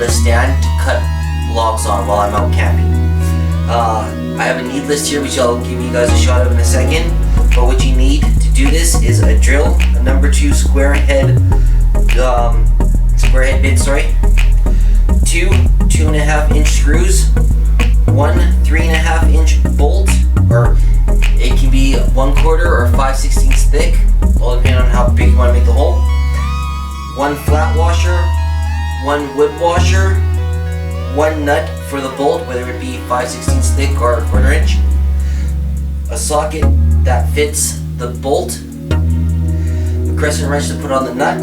this stand to cut logs on while I'm out camping. I have a need list here which I'll give you guys a shot of in a second, but what you need to do this is a drill, a number 2 square head bit, two 2.5-inch screws, one 3.5-inch bolt, or it can be 1/4 or 5/16 thick, all depending on how big you want to make the hole, one flat washer, one wood washer, one nut for the bolt, whether it be 5/16 thick or 1/4 inch, a socket that fits the bolt, a crescent wrench to put on the nut,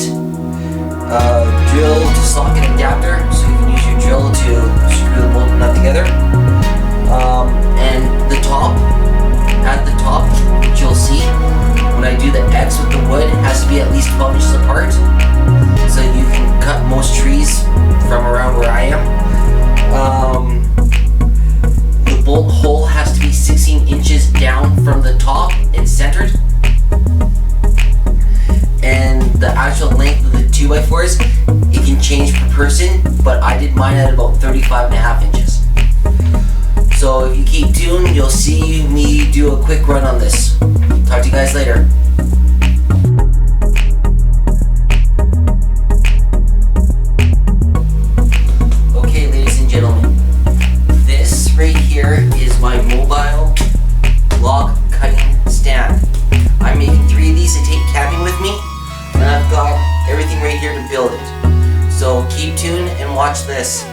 drill to socket adapter so you can use your drill to screw the bolt and nut together, and the top, at the top, which you'll see when I do the X with the wood, it has to be at least 12 inches apart so you can cut most trees from around where I am. The bolt hole has to be 16 inches down from the top and centered, and the actual length of the 2x4s, it can change per person, but I did mine at about 35.5 inches. So if you keep tuned, you'll see me do a quick run on this. Talk to you guys later. Okay, ladies and gentlemen, this right here is my mobile log cutting stand. I'm making 3 of these to take camping with me, and I've got everything right here to build it. So keep tuned and watch this.